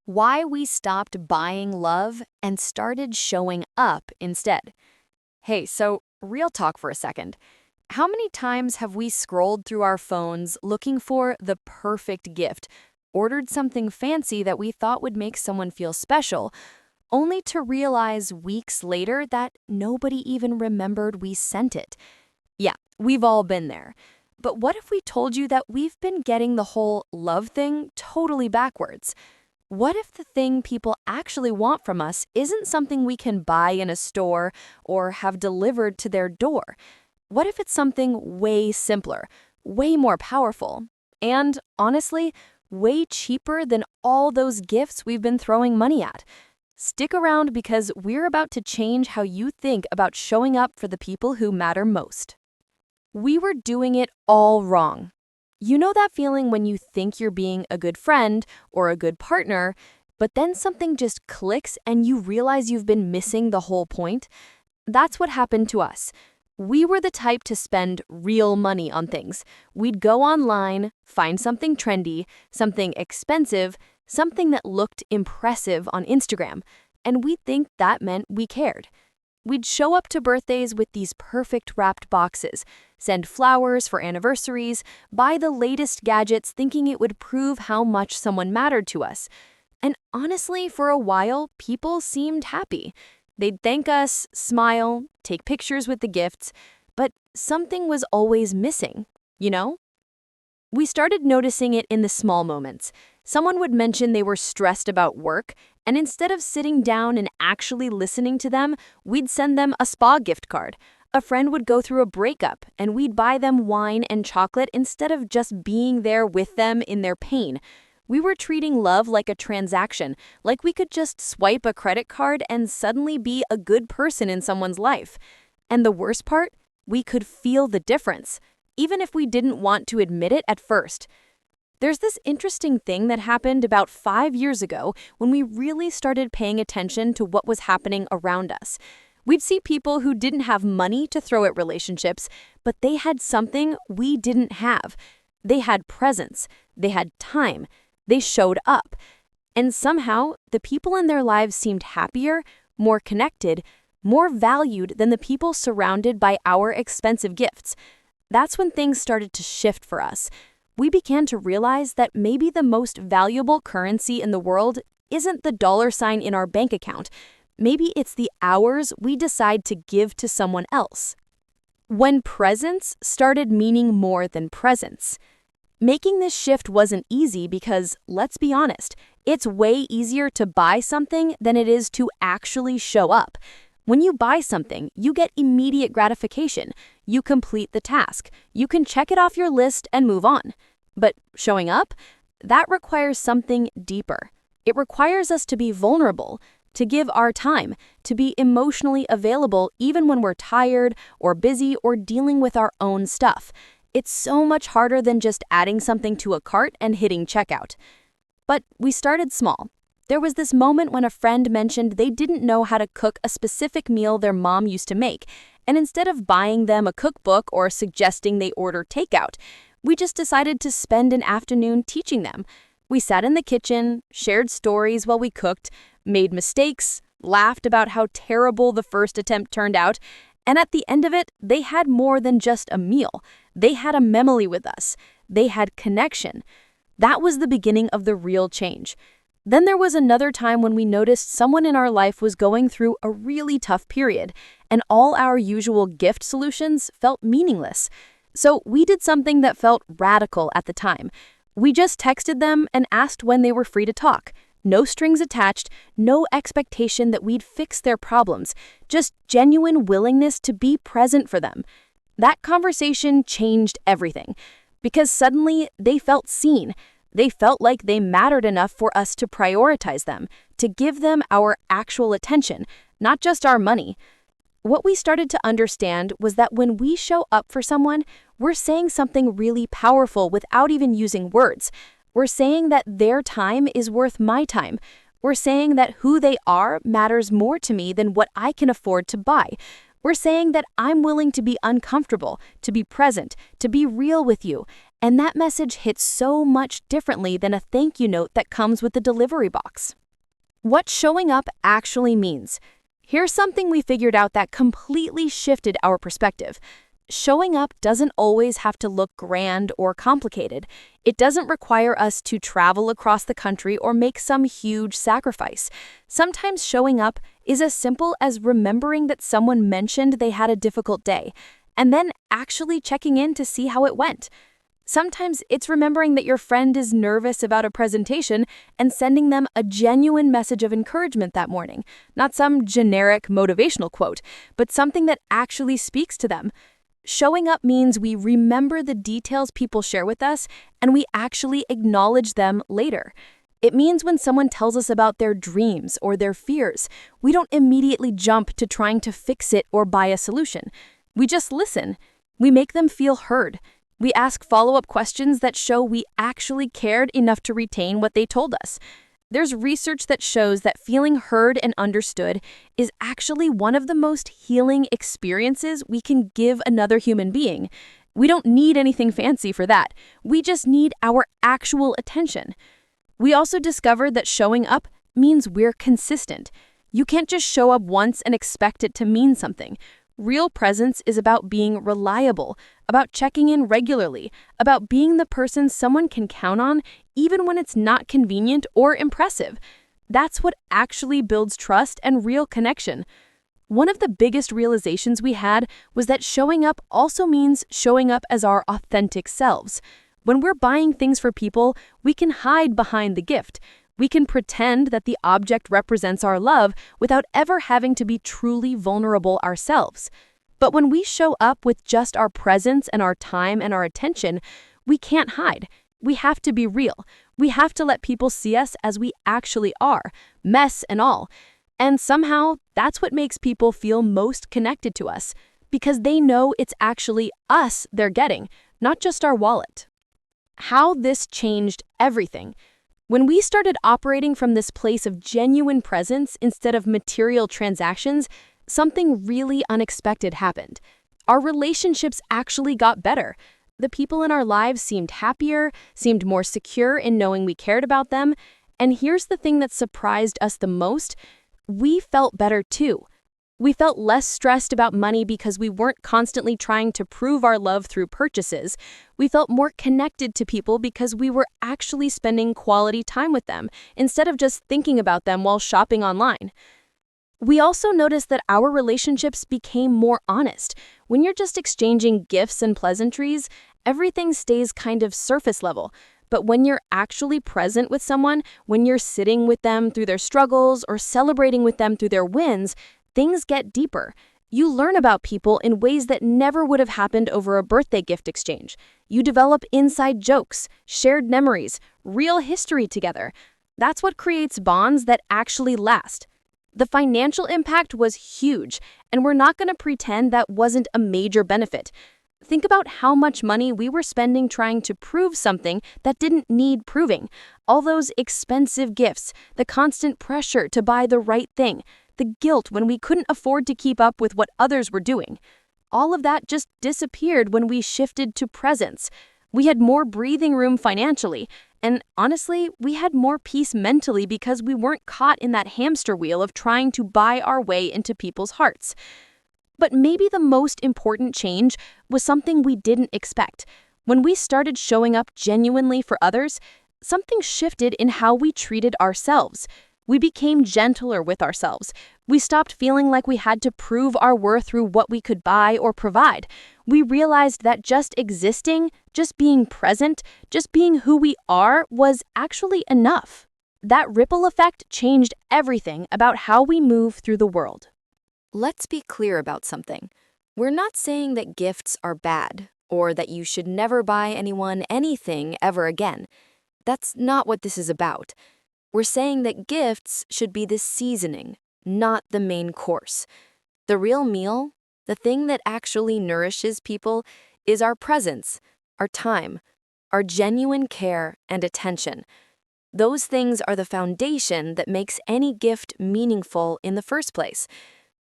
Why we stopped buying love and started showing up instead. Hey, so real talk for a second. How many times have we scrolled through our phones looking for the perfect gift, ordered something fancy that we thought would make someone feel special, only to realize weeks later that nobody even remembered we sent it? Yeah, we've all been there. But what if we told you that we've been getting the whole love thing totally backwards? What if the thing people actually want from us isn't something we can buy in a store or have delivered to their door? What if it's something way simpler, way more powerful, and, honestly, way cheaper than all those gifts we've been throwing money at? Stick around because we're about to change how you think about showing up for the people who matter most. We were doing it all wrong. You know that feeling when you think you're being a good friend or a good partner, but then something just clicks and you realize you've been missing the whole point? That's what happened to us. We were the type to spend real money on things. We'd go online, find something trendy, something expensive, something that looked impressive on Instagram, and we'd think that meant we cared. We'd show up to birthdays with these perfect wrapped boxes, send flowers for anniversaries, buy the latest gadgets thinking it would prove how much someone mattered to us. And honestly, for a while, people seemed happy. They'd thank us, smile, take pictures with the gifts, but something was always missing, you know? We started noticing it in the small moments. Someone would mention they were stressed about work, and instead of sitting down and actually listening to them, we'd send them a spa gift card. A friend would go through a breakup, and we'd buy them wine and chocolate instead of just being there with them in their pain. We were treating love like a transaction, like we could just swipe a credit card and suddenly be a good person in someone's life. And the worst part? We could feel the difference, even if we didn't want to admit it at first. There's this interesting thing that happened about 5 years ago when we really started paying attention to what was happening around us. We'd see people who didn't have money to throw at relationships, but they had something we didn't have. They had presence, they had time, they showed up. And somehow, the people in their lives seemed happier, more connected, more valued than the people surrounded by our expensive gifts. That's when things started to shift for us. We began to realize that maybe the most valuable currency in the world isn't the dollar sign in our bank account. Maybe it's the hours we decide to give to someone else. When presence started meaning more than presence. Making this shift wasn't easy because, let's be honest, it's way easier to buy something than it is to actually show up. When you buy something, you get immediate gratification. You complete the task. You can check it off your list and move on. But showing up? That requires something deeper. It requires us to be vulnerable, to give our time, to be emotionally available even when we're tired or busy or dealing with our own stuff. It's so much harder than just adding something to a cart and hitting checkout. But we started small. There was this moment when a friend mentioned they didn't know how to cook a specific meal their mom used to make, and instead of buying them a cookbook or suggesting they order takeout, we just decided to spend an afternoon teaching them. We sat in the kitchen, shared stories while we cooked, made mistakes, laughed about how terrible the first attempt turned out, and at the end of it, they had more than just a meal. They had a memory with us. They had connection. That was the beginning of the real change. Then there was another time when we noticed someone in our life was going through a really tough period, and all our usual gift solutions felt meaningless. So we did something that felt radical at the time. We just texted them and asked when they were free to talk. No strings attached, no expectation that we'd fix their problems, just genuine willingness to be present for them. That conversation changed everything, because suddenly they felt seen. They felt like they mattered enough for us to prioritize them, to give them our actual attention, not just our money. What we started to understand was that when we show up for someone, we're saying something really powerful without even using words. We're saying that their time is worth my time. We're saying that who they are matters more to me than what I can afford to buy. We're saying that I'm willing to be uncomfortable, to be present, to be real with you, And that message hits so much differently than a thank you note that comes with the delivery box. What showing up actually means. Here's something we figured out that completely shifted our perspective. Showing up doesn't always have to look grand or complicated. It doesn't require us to travel across the country or make some huge sacrifice. Sometimes showing up is as simple as remembering that someone mentioned they had a difficult day, and then actually checking in to see how it went. Sometimes it's remembering that your friend is nervous about a presentation and sending them a genuine message of encouragement that morning, not some generic motivational quote, but something that actually speaks to them. Showing up means we remember the details people share with us and we actually acknowledge them later. It means when someone tells us about their dreams or their fears, we don't immediately jump to trying to fix it or buy a solution. We just listen. We make them feel heard. We ask follow-up questions that show we actually cared enough to retain what they told us. There's research that shows that feeling heard and understood is actually one of the most healing experiences we can give another human being. We don't need anything fancy for that. We just need our actual attention. We also discovered that showing up means we're consistent. You can't just show up once and expect it to mean something. Real presence is about being reliable, about checking in regularly, about being the person someone can count on even when it's not convenient or impressive. That's what actually builds trust and real connection. One of the biggest realizations we had was that showing up also means showing up as our authentic selves. When we're buying things for people, we can hide behind the gift. We can pretend that the object represents our love without ever having to be truly vulnerable ourselves. But when we show up with just our presence and our time and our attention, we can't hide. We have to be real. We have to let people see us as we actually are, mess and all. And somehow, that's what makes people feel most connected to us, because they know it's actually us they're getting, not just our wallet. How this changed everything. When we started operating from this place of genuine presence instead of material transactions, something really unexpected happened. Our relationships actually got better. The people in our lives seemed happier, seemed more secure in knowing we cared about them. And here's the thing that surprised us the most. We felt better too. We felt less stressed about money because we weren't constantly trying to prove our love through purchases. We felt more connected to people because we were actually spending quality time with them instead of just thinking about them while shopping online. We also noticed that our relationships became more honest. When you're just exchanging gifts and pleasantries, everything stays kind of surface level. But when you're actually present with someone, when you're sitting with them through their struggles or celebrating with them through their wins, things get deeper. You learn about people in ways that never would have happened over a birthday gift exchange. You develop inside jokes, shared memories, real history together. That's what creates bonds that actually last. The financial impact was huge, and we're not going to pretend that wasn't a major benefit. Think about how much money we were spending trying to prove something that didn't need proving. All those expensive gifts, the constant pressure to buy the right thing, the guilt when we couldn't afford to keep up with what others were doing. All of that just disappeared when we shifted to presence. We had more breathing room financially, and honestly, we had more peace mentally because we weren't caught in that hamster wheel of trying to buy our way into people's hearts. But maybe the most important change was something we didn't expect. When we started showing up genuinely for others, something shifted in how we treated ourselves. We became gentler with ourselves. We stopped feeling like we had to prove our worth through what we could buy or provide. We realized that just existing, just being present, just being who we are was actually enough. That ripple effect changed everything about how we move through the world. Let's be clear about something. We're not saying that gifts are bad or that you should never buy anyone anything ever again. That's not what this is about. We're saying that gifts should be the seasoning, not the main course. The real meal, the thing that actually nourishes people, is our presence, our time, our genuine care and attention. Those things are the foundation that makes any gift meaningful in the first place.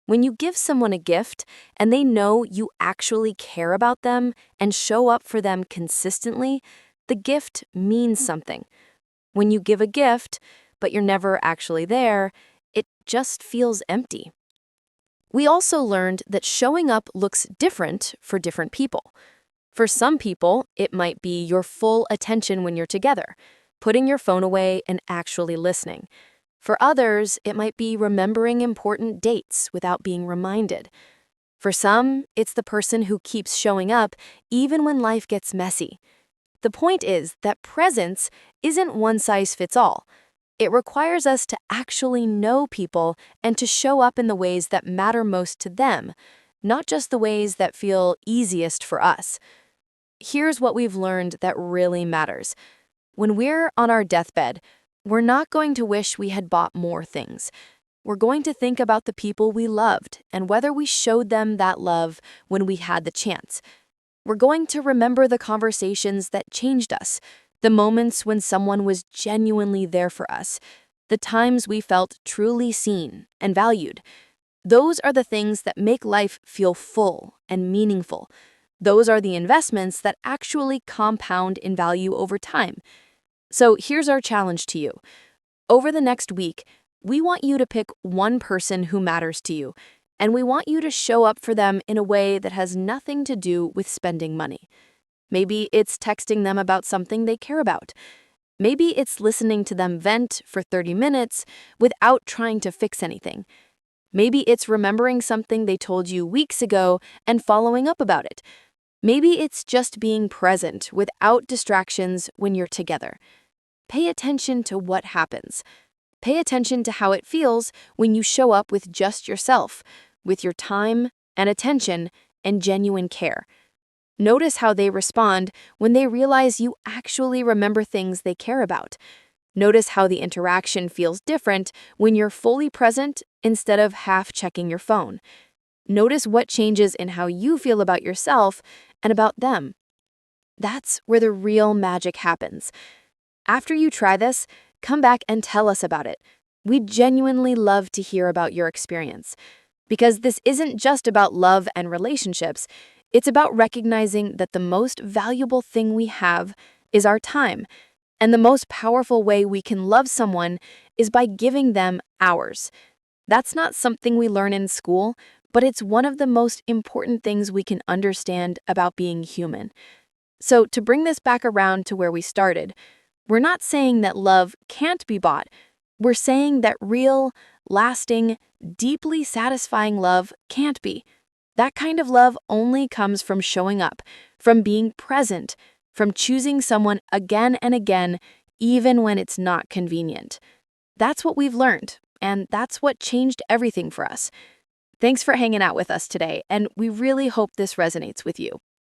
When you give someone a gift and they know you actually care about them and show up for them consistently, the gift means something. When you give a gift, but you're never actually there, it just feels empty. We also learned that showing up looks different for different people. For some people, it might be your full attention when you're together, putting your phone away and actually listening. For others, it might be remembering important dates without being reminded. For some, it's the person who keeps showing up even when life gets messy. The point is that presence isn't one size fits all. It requires us to actually know people and to show up in the ways that matter most to them, not just the ways that feel easiest for us. Here's what we've learned that really matters. When we're on our deathbed, we're not going to wish we had bought more things. We're going to think about the people we loved and whether we showed them that love when we had the chance. We're going to remember the conversations that changed us, the moments when someone was genuinely there for us, the times we felt truly seen and valued. Those are the things that make life feel full and meaningful. Those are the investments that actually compound in value over time. So here's our challenge to you. Over the next week, we want you to pick one person who matters to you, and we want you to show up for them in a way that has nothing to do with spending money. Maybe it's texting them about something they care about. Maybe it's listening to them vent for 30 minutes without trying to fix anything. Maybe it's remembering something they told you weeks ago and following up about it. Maybe it's just being present without distractions when you're together. Pay attention to what happens. Pay attention to how it feels when you show up with just yourself, with your time and attention and genuine care. Notice how they respond when they realize you actually remember things they care about. Notice how the interaction feels different when you're fully present instead of half checking your phone. Notice what changes in how you feel about yourself and about them. That's where the real magic happens. After you try this, come back and tell us about it. We'd genuinely love to hear about your experience. Because this isn't just about love and relationships, it's about recognizing that the most valuable thing we have is our time. And the most powerful way we can love someone is by giving them ours. That's not something we learn in school, but it's one of the most important things we can understand about being human. So to bring this back around to where we started, we're not saying that love can't be bought. We're saying that real, lasting, deeply satisfying love can't be. That kind of love only comes from showing up, from being present, from choosing someone again and again, even when it's not convenient. That's what we've learned, and that's what changed everything for us. Thanks for hanging out with us today, and we really hope this resonates with you.